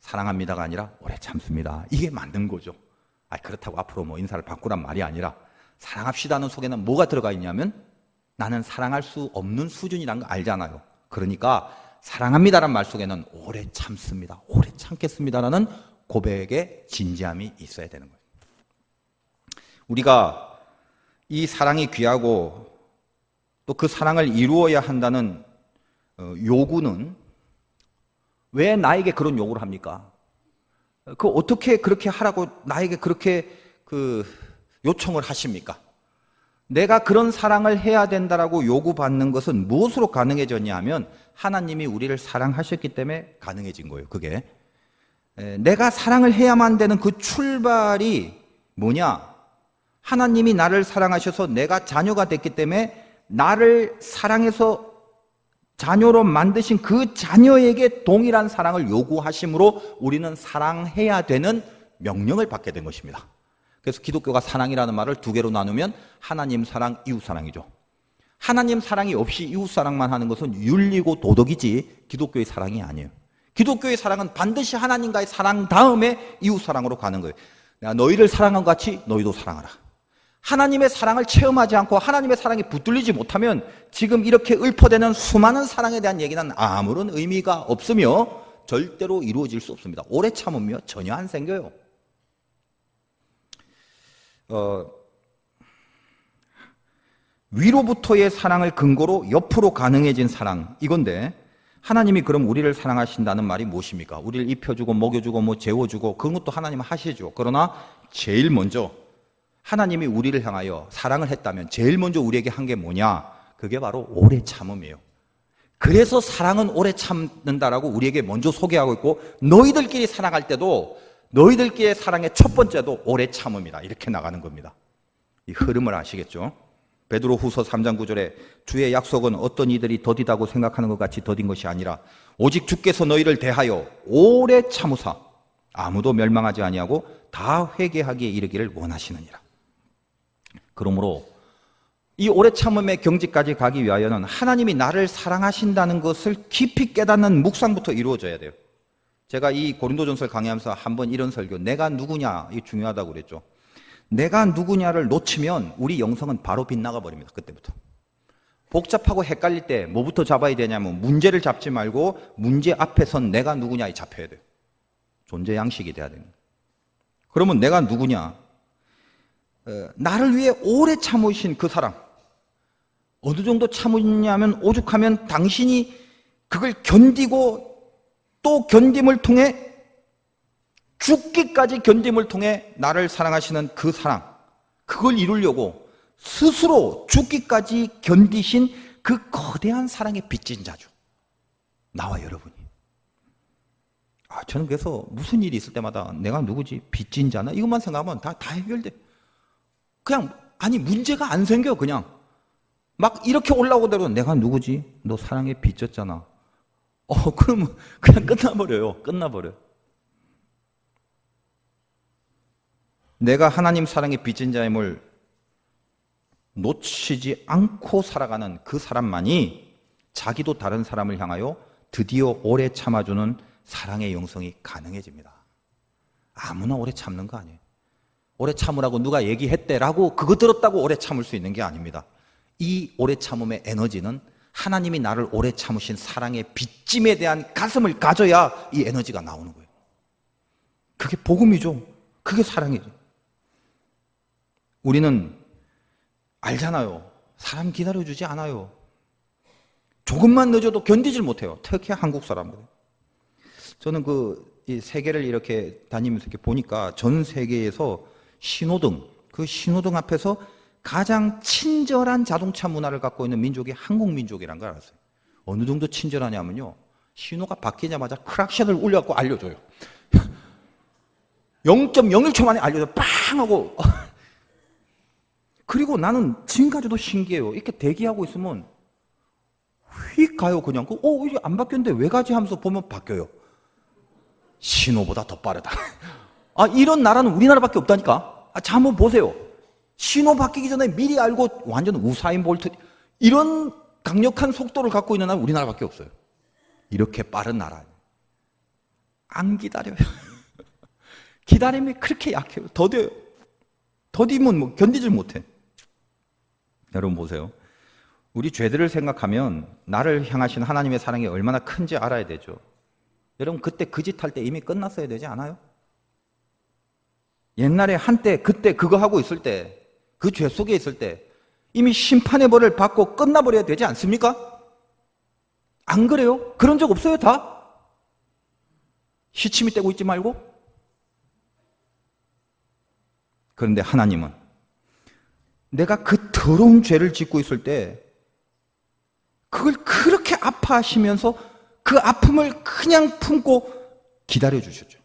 사랑합니다가 아니라 오래 참습니다. 이게 맞는 거죠. 그렇다고 앞으로 뭐 인사를 바꾸란 말이 아니라 사랑합시다는 속에는 뭐가 들어가 있냐면 나는 사랑할 수 없는 수준이라는 거 알잖아요. 그러니까 사랑합니다라는 말 속에는 오래 참습니다. 오래 참겠습니다라는 고백의 진지함이 있어야 되는 거예요. 우리가 이 사랑이 귀하고 또 그 사랑을 이루어야 한다는 요구는 왜 나에게 그런 요구를 합니까? 어떻게 그렇게 하라고 나에게 그렇게 요청을 하십니까? 내가 그런 사랑을 해야 된다라고 요구받는 것은 무엇으로 가능해졌냐 하면 하나님이 우리를 사랑하셨기 때문에 가능해진 거예요. 그게 내가 사랑을 해야만 되는 그 출발이 뭐냐? 하나님이 나를 사랑하셔서 내가 자녀가 됐기 때문에 나를 사랑해서 자녀로 만드신 그 자녀에게 동일한 사랑을 요구하심으로 우리는 사랑해야 되는 명령을 받게 된 것입니다. 그래서 기독교가 사랑이라는 말을 두 개로 나누면 하나님 사랑, 이웃 사랑이죠. 하나님 사랑이 없이 이웃 사랑만 하는 것은 윤리고 도덕이지 기독교의 사랑이 아니에요. 기독교의 사랑은 반드시 하나님과의 사랑 다음에 이웃 사랑으로 가는 거예요. 내가 너희를 사랑한 것 같이 너희도 사랑하라. 하나님의 사랑을 체험하지 않고 하나님의 사랑에 붙들리지 못하면 지금 이렇게 읊어대는 수많은 사랑에 대한 얘기는 아무런 의미가 없으며 절대로 이루어질 수 없습니다. 오래 참으며 전혀 안 생겨요. 위로부터의 사랑을 근거로 옆으로 가능해진 사랑, 이건데 하나님이 그럼 우리를 사랑하신다는 말이 무엇입니까? 우리를 입혀주고 먹여주고 뭐 재워주고 그런 것도 하나님은 하시죠. 그러나 제일 먼저 하나님이 우리를 향하여 사랑을 했다면 제일 먼저 우리에게 한 게 뭐냐? 그게 바로 오래 참음이에요. 그래서 사랑은 오래 참는다라고 우리에게 먼저 소개하고 있고 너희들끼리 사랑할 때도 너희들끼리의 사랑의 첫 번째도 오래 참음이다. 이렇게 나가는 겁니다. 이 흐름을 아시겠죠? 베드로 후서 3장 9절에 주의 약속은 어떤 이들이 더디다고 생각하는 것 같이 더딘 것이 아니라 오직 주께서 너희를 대하여 오래 참으사 아무도 멸망하지 아니하고 다 회개하기에 이르기를 원하시느니라. 그러므로 이 오래 참음의 경지까지 가기 위하여는 하나님이 나를 사랑하신다는 것을 깊이 깨닫는 묵상부터 이루어져야 돼요. 제가 이 고린도전서를 강의하면서 한번 이런 설교, 내가 누구냐, 이게 중요하다고 그랬죠. 내가 누구냐를 놓치면 우리 영성은 바로 빗나가 버립니다. 그때부터. 복잡하고 헷갈릴 때 뭐부터 잡아야 되냐면 문제를 잡지 말고 문제 앞에선 내가 누구냐에 잡혀야 돼요. 존재 양식이 돼야 됩니다. 그러면 내가 누구냐? 나를 위해 오래 참으신 그 사랑. 어느 정도 참으냐면 오죽하면 당신이 그걸 견디고 또 견딤을 통해 죽기까지 견딤을 통해 나를 사랑하시는 그 사랑, 그걸 이루려고 스스로 죽기까지 견디신 그 거대한 사랑의 빚진 자죠. 나와 여러분이. 저는 그래서 무슨 일이 있을 때마다 내가 누구지? 빚진 자나? 이것만 생각하면 다 해결돼. 그냥 문제가 안 생겨. 그냥 막 이렇게 올라오더라도 내가 누구지? 너 사랑에 빚졌잖아. 그러면 그냥 끝나버려요. 끝나버려요. 내가 하나님 사랑에 빚진 자임을 놓치지 않고 살아가는 그 사람만이 자기도 다른 사람을 향하여 드디어 오래 참아주는 사랑의 영성이 가능해집니다. 아무나 오래 참는 거 아니에요. 오래 참으라고 누가 얘기했대라고 그거 들었다고 오래 참을 수 있는 게 아닙니다. 이 오래 참음의 에너지는 하나님이 나를 오래 참으신 사랑의 빚짐에 대한 가슴을 가져야 이 에너지가 나오는 거예요. 그게 복음이죠. 그게 사랑이죠. 우리는 알잖아요. 사람 기다려주지 않아요. 조금만 늦어도 견디질 못해요. 특히 한국 사람들. 저는 이 세계를 이렇게 다니면서 이렇게 보니까 전 세계에서 신호등, 그 신호등 앞에서 가장 친절한 자동차 문화를 갖고 있는 민족이 한국 민족이라는 걸 알았어요. 어느 정도 친절하냐면요. 신호가 바뀌자마자 크락션을 울려갖고 알려줘요. 0.01초 만에 알려줘요. 빵! 하고. 그리고 나는 지금까지도 신기해요. 이렇게 대기하고 있으면 휙 가요, 그냥. 이게 안 바뀌었는데 왜 가지 하면서 보면 바뀌어요. 신호보다 더 빠르다. 이런 나라는 우리나라밖에 없다니까. 자, 한번 보세요. 신호 바뀌기 전에 미리 알고 완전 우사인 볼트, 이런 강력한 속도를 갖고 있는 나라는 우리나라밖에 없어요. 이렇게 빠른 나라. 안 기다려요. 기다림이 그렇게 약해요. 더뎌요. 더디면 견디질 못해. 여러분 보세요. 우리 죄들을 생각하면 나를 향하신 하나님의 사랑이 얼마나 큰지 알아야 되죠. 여러분 그때 그 짓 할 때 이미 끝났어야 되지 않아요? 옛날에 한때 그때 그거 하고 있을 때, 그 죄 속에 있을 때 이미 심판의 벌을 받고 끝나버려야 되지 않습니까? 안 그래요? 그런 적 없어요 다? 시치미 떼고 있지 말고. 그런데 하나님은 내가 그 더러운 죄를 짓고 있을 때 그걸 그렇게 아파하시면서 그 아픔을 그냥 품고 기다려주셨죠.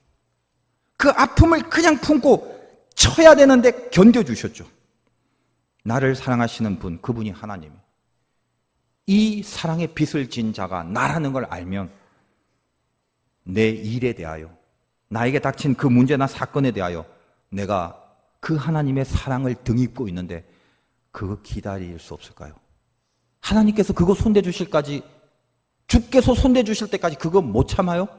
그 아픔을 그냥 품고 쳐야 되는데 견뎌주셨죠. 나를 사랑하시는 분, 그분이 하나님이에요. 이 사랑의 빚을 진 자가 나라는 걸 알면 내 일에 대하여, 나에게 닥친 그 문제나 사건에 대하여 내가 그 하나님의 사랑을 등입고 있는데 그거 기다릴 수 없을까요? 하나님께서 그거 손대 주실까지, 주께서 손대 주실 때까지 그거 못 참아요?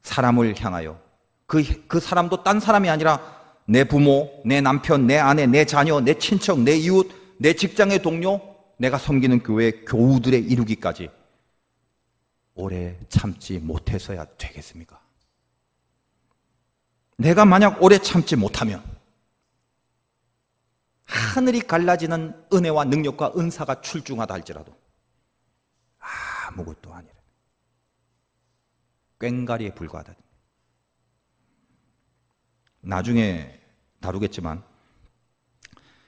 사람을 향하여, 그 사람도 딴 사람이 아니라 내 부모, 내 남편, 내 아내, 내 자녀, 내 친척, 내 이웃, 내 직장의 동료, 내가 섬기는 교회 교우들에 이루기까지 오래 참지 못해서야 되겠습니까? 내가 만약 오래 참지 못하면 하늘이 갈라지는 은혜와 능력과 은사가 출중하다 할지라도 아무것도 아니라 꽹가리에 불과하다. 나중에 다루겠지만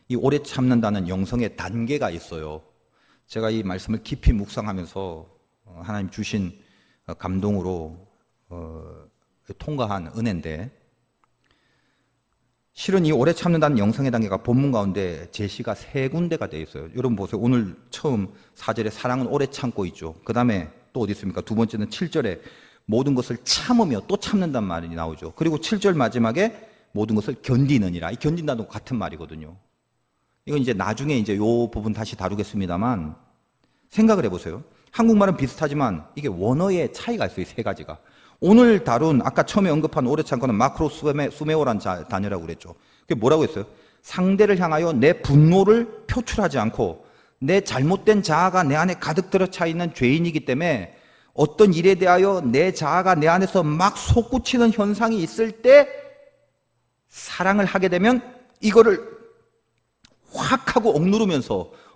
이 오래 참는다는 영성의 단계가 있어요. 제가 이 말씀을 깊이 묵상하면서 하나님 주신 감동으로 통과한 은혜인데, 실은 이 오래 참는다는 영성의 단계가 본문 가운데 제시가 3군데가 되어 있어요. 여러분 보세요. 오늘 처음 4절에 사랑은 오래 참고 있죠. 그 다음에 또 어디 있습니까? 두 번째는 7절에 모든 것을 참으며 또 참는단 말이 나오죠. 그리고 7절 마지막에 모든 것을 견디느니라. 이 견딘다도 같은 말이거든요. 이건 이제 나중에 이제 요 부분 다시 다루겠습니다만 생각을 해보세요. 한국말은 비슷하지만 이게 원어의 차이가 있어요. 이 3가지가. 오늘 다룬 아까 처음에 언급한 오래 참고는 마크로 수메오란 단어라고 그랬죠. 그게 뭐라고 했어요? 상대를 향하여 내 분노를 표출하지 않고 내 잘못된 자아가 내 안에 가득 들어차 있는 죄인이기 때문에 어떤 일에 대하여 내 자아가 내 안에서 막 솟구치는 현상이 있을 때 사랑을 하게 되면 이거를 확 하고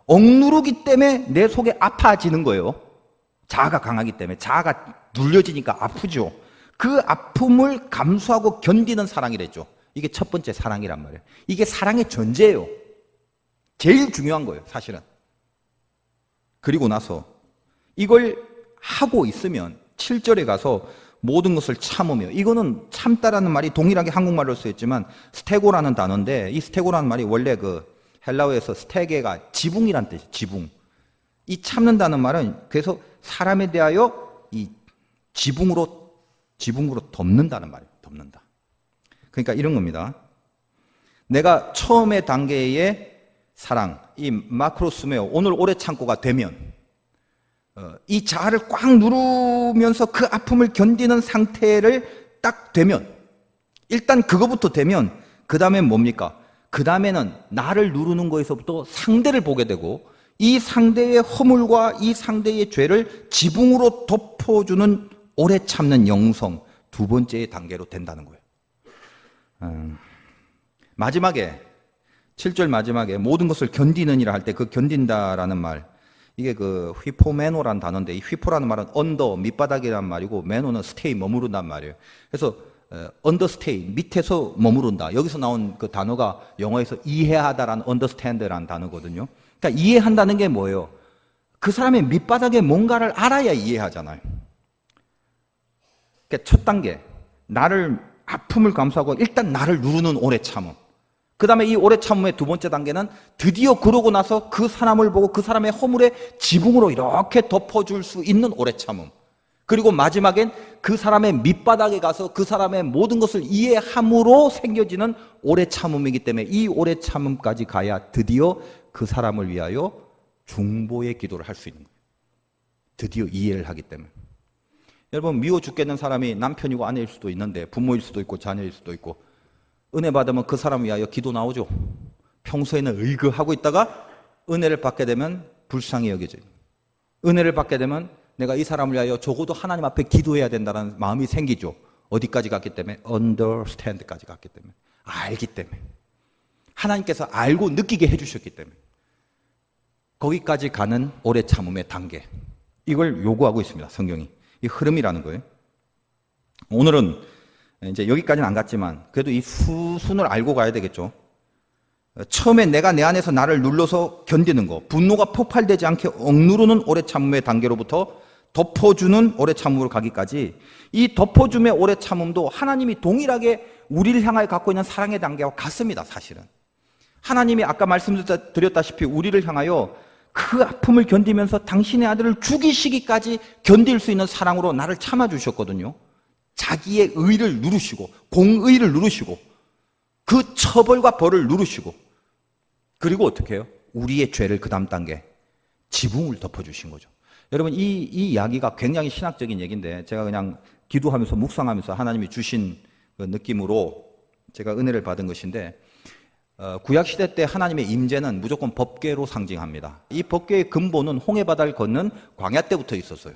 억누르기 때문에 내 속에 아파지는 거예요. 자아가 강하기 때문에. 자아가 눌려지니까 아프죠. 그 아픔을 감수하고 견디는 사랑이랬죠. 이게 첫 번째 사랑이란 말이에요. 이게 사랑의 전제예요. 제일 중요한 거예요, 사실은. 그리고 나서 이걸 하고 있으면 7절에 가서 모든 것을 참으며, 이거는 참다라는 말이 동일하게 한국말로 쓰였지만 스테고라는 단어인데, 이 스테고라는 말이 원래 그 헬라어에서 스테게가 지붕이란 뜻이에요. 지붕. 이 참는다는 말은 그래서 사람에 대하여 이 지붕으로 덮는다는 말이에요. 덮는다. 그러니까 이런 겁니다. 내가 처음의 단계의 사랑, 이 마크로스메오, 오늘 오래 참고가 되면 이 자아를 꽉 누르면서 그 아픔을 견디는 상태를 딱 되면, 일단 그거부터 되면 그 다음엔 뭡니까? 그 다음에는 나를 누르는 거에서부터 상대를 보게 되고 이 상대의 허물과 이 상대의 죄를 지붕으로 덮어주는 오래 참는 영성, 두 번째의 단계로 된다는 거예요. 마지막에 7절 마지막에 모든 것을 견디느니라 할 때 그 견딘다라는 말, 이게 그 휘포메노라는 단어인데, 이 휘포라는 말은 언더, 밑바닥이란 말이고 메노는 스테이, 머무른단 말이에요. 그래서 언더스테이, 밑에서 머무른다. 여기서 나온 그 단어가 영어에서 이해하다라는 언더스탠드라는 단어거든요. 그러니까 이해한다는 게 뭐예요? 그 사람의 밑바닥에 뭔가를 알아야 이해하잖아요. 그러니까 첫 단계, 나를 아픔을 감수하고 일단 나를 누르는 오래 참음. 그 다음에 이 오래 참음의 두 번째 단계는 드디어 그러고 나서 그 사람을 보고 그 사람의 허물에 지붕으로 이렇게 덮어줄 수 있는 오래 참음. 그리고 마지막엔 그 사람의 밑바닥에 가서 그 사람의 모든 것을 이해함으로 생겨지는 오래 참음이기 때문에 이 오래 참음까지 가야 드디어 그 사람을 위하여 중보의 기도를 할 수 있는 거예요. 드디어 이해를 하기 때문에. 여러분, 미워 죽겠는 사람이 남편이고 아내일 수도 있는데, 부모일 수도 있고 자녀일 수도 있고, 은혜 받으면 그 사람 위하여 기도 나오죠. 평소에는 의거하고 있다가 은혜를 받게 되면 불쌍히 여겨져요. 은혜를 받게 되면 내가 이 사람을 위하여 적어도 하나님 앞에 기도해야 된다는 마음이 생기죠. 어디까지 갔기 때문에? understand까지 갔기 때문에. 알기 때문에. 하나님께서 알고 느끼게 해주셨기 때문에. 거기까지 가는 오래 참음의 단계. 이걸 요구하고 있습니다, 성경이. 이 흐름이라는 거예요. 오늘은 이제 여기까지는 안 갔지만 그래도 이 수순을 알고 가야 되겠죠. 처음에 내가 내 안에서 나를 눌러서 견디는 거, 분노가 폭발되지 않게 억누르는 오래 참음의 단계로부터 덮어주는 오래 참음으로 가기까지, 이 덮어줌의 오래 참음도 하나님이 동일하게 우리를 향하여 갖고 있는 사랑의 단계와 같습니다. 사실은 하나님이 아까 말씀드렸다시피 우리를 향하여 그 아픔을 견디면서 당신의 아들을 죽이시기까지 견딜 수 있는 사랑으로 나를 참아주셨거든요. 자기의 의를 누르시고 공의를 누르시고 그 처벌과 벌을 누르시고, 그리고 어떻게 해요? 우리의 죄를 그 다음 단계 지붕을 덮어주신 거죠. 여러분, 이 이야기가 굉장히 신학적인 얘기인데 제가 그냥 기도하면서 묵상하면서 하나님이 주신 그 느낌으로 제가 은혜를 받은 것인데, 구약시대 때 하나님의 임재는 무조건 법궤로 상징합니다. 이 법궤의 근본은 홍해바다를 걷는 광야 때부터 있었어요.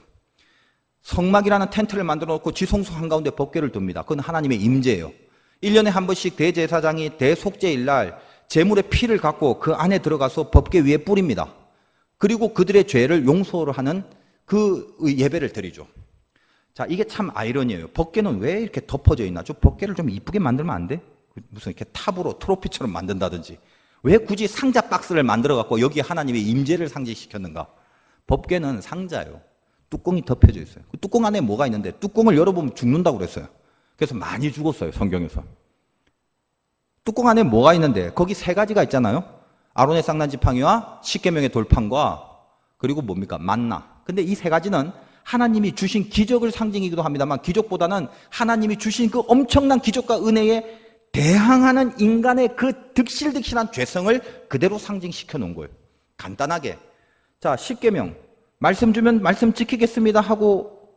성막이라는 텐트를 만들어 놓고 지성소 한가운데 법궤를 둡니다. 그건 하나님의 임재예요. 1년에 한 번씩 대제사장이 대속죄일 날 제물의 피를 갖고 그 안에 들어가서 법궤 위에 뿌립니다. 그리고 그들의 죄를 용서를 하는 그 예배를 드리죠. 자, 이게 참 아이러니예요. 법궤는 왜 이렇게 덮어져 있나? 좀 법궤를 좀 이쁘게 만들면 안 돼? 무슨 이렇게 탑으로 트로피처럼 만든다든지. 왜 굳이 상자 박스를 만들어 갖고 여기에 하나님의 임재를 상징시켰는가? 법궤는 상자예요. 뚜껑이 덮여져 있어요. 그 뚜껑 안에 뭐가 있는데 뚜껑을 열어보면 죽는다고 그랬어요. 그래서 많이 죽었어요, 성경에서. 뚜껑 안에 뭐가 있는데 거기 세 가지가 있잖아요. 아론의 쌍난 지팡이와 십계명의 돌판과 그리고 뭡니까? 만나. 근데 이 세 가지는 하나님이 주신 기적을 상징이기도 합니다만, 기적보다는 하나님이 주신 그 엄청난 기적과 은혜에 대항하는 인간의 그 득실득실한 죄성을 그대로 상징시켜 놓은 거예요. 간단하게. 자, 십계명. 말씀 주면 말씀 지키겠습니다 하고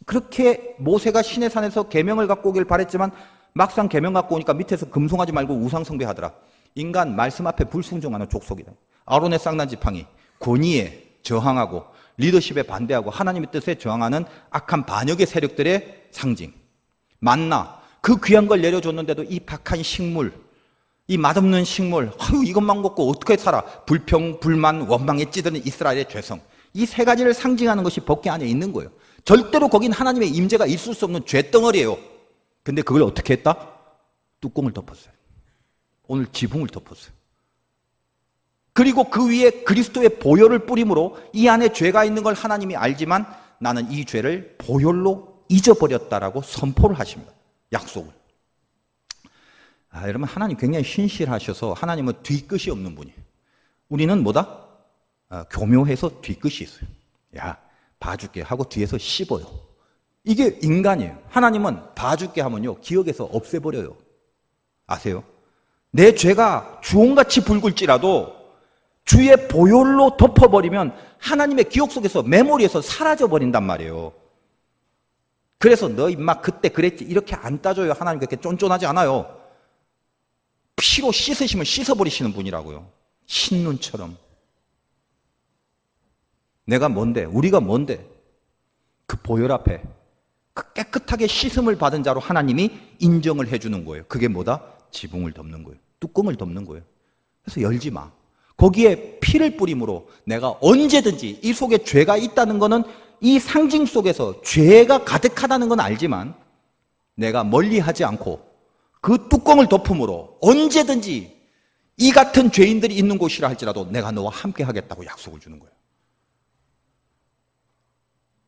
그렇게 모세가 시내산에서 계명을 갖고 오길 바랬지만 막상 계명 갖고 오니까 밑에서 금송하지 말고 우상 숭배하더라. 인간 말씀 앞에 불순종하는 족속이다. 아론의 쌍난 지팡이, 권위에 저항하고 리더십에 반대하고 하나님의 뜻에 저항하는 악한 반역의 세력들의 상징. 만나, 그 귀한 걸 내려줬는데도 이 박한 식물, 이 맛없는 식물, 이것만 먹고 어떻게 살아? 불평, 불만, 원망에 찌드는 이스라엘의 죄성. 이 세 가지를 상징하는 것이 법궤 안에 있는 거예요. 절대로 거긴 하나님의 임재가 있을 수 없는 죄덩어리예요. 근데 그걸 어떻게 했다? 뚜껑을 덮었어요. 오늘 지붕을 덮었어요. 그리고 그 위에 그리스도의 보혈을 뿌림으로 이 안에 죄가 있는 걸 하나님이 알지만 나는 이 죄를 보혈로 잊어버렸다라고 선포를 하십니다. 약속을. 여러분, 하나님 굉장히 신실하셔서 하나님은 뒤끝이 없는 분이에요. 우리는 뭐다? 교묘해서 뒤끝이 있어요. 야, 봐줄게 하고 뒤에서 씹어요. 이게 인간이에요. 하나님은 봐줄게 하면요, 기억에서 없애버려요. 아세요? 내 죄가 주홍같이 붉을지라도 주의 보혈로 덮어버리면 하나님의 기억 속에서, 메모리에서 사라져버린단 말이에요. 그래서 너 임마 그때 그랬지 이렇게 안 따져요. 하나님 그렇게 쫀쫀하지 않아요. 피로 씻으시면 씻어버리시는 분이라고요. 신눈처럼. 내가 뭔데? 우리가 뭔데? 그 보혈 앞에 그 깨끗하게 씻음을 받은 자로 하나님이 인정을 해주는 거예요. 그게 뭐다? 지붕을 덮는 거예요. 뚜껑을 덮는 거예요. 그래서 열지 마. 거기에 피를 뿌림으로 내가 언제든지, 이 속에 죄가 있다는 거는 이 상징 속에서 죄가 가득하다는 건 알지만 내가 멀리하지 않고 그 뚜껑을 덮음으로 언제든지 이 같은 죄인들이 있는 곳이라 할지라도 내가 너와 함께 하겠다고 약속을 주는 거예요.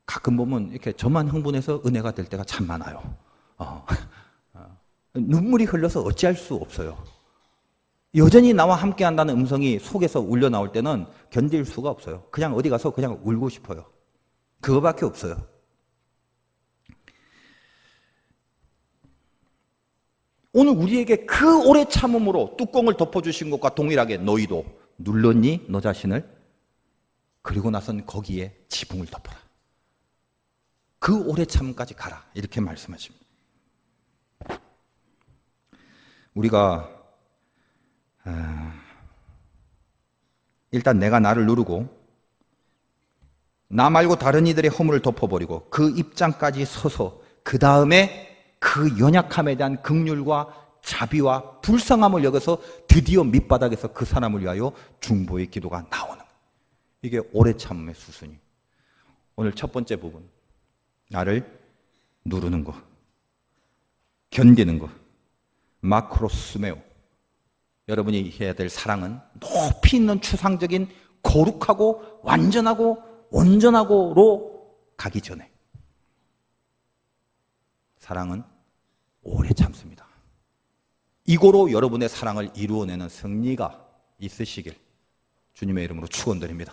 가끔 보면 이렇게 저만 흥분해서 은혜가 될 때가 참 많아요. 눈물이 흘러서 어찌할 수 없어요. 여전히 나와 함께 한다는 음성이 속에서 울려 나올 때는 견딜 수가 없어요. 그냥 어디 가서 그냥 울고 싶어요. 그거밖에 없어요. 오늘 우리에게 그 오래 참음으로 뚜껑을 덮어주신 것과 동일하게 너희도 눌렀니? 너 자신을? 그리고 나선 거기에 지붕을 덮어라. 그 오래 참음까지 가라. 이렇게 말씀하십니다. 우리가 일단 내가 나를 누르고 나 말고 다른 이들의 허물을 덮어버리고 그 입장까지 서서 그 다음에 그 연약함에 대한 긍휼과 자비와 불쌍함을 여겨서 드디어 밑바닥에서 그 사람을 위하여 중보의 기도가 나오는, 이게 오래 참음의 수순이. 오늘 첫 번째 부분, 나를 누르는 거, 견디는 거, 마크로스메오. 여러분이 해야 될 사랑은 높이 있는 추상적인 거룩하고 완전하고 온전하고로 가기 전에 사랑은 오래 참습니다. 이고로 여러분의 사랑을 이루어내는 승리가 있으시길 주님의 이름으로 축원드립니다.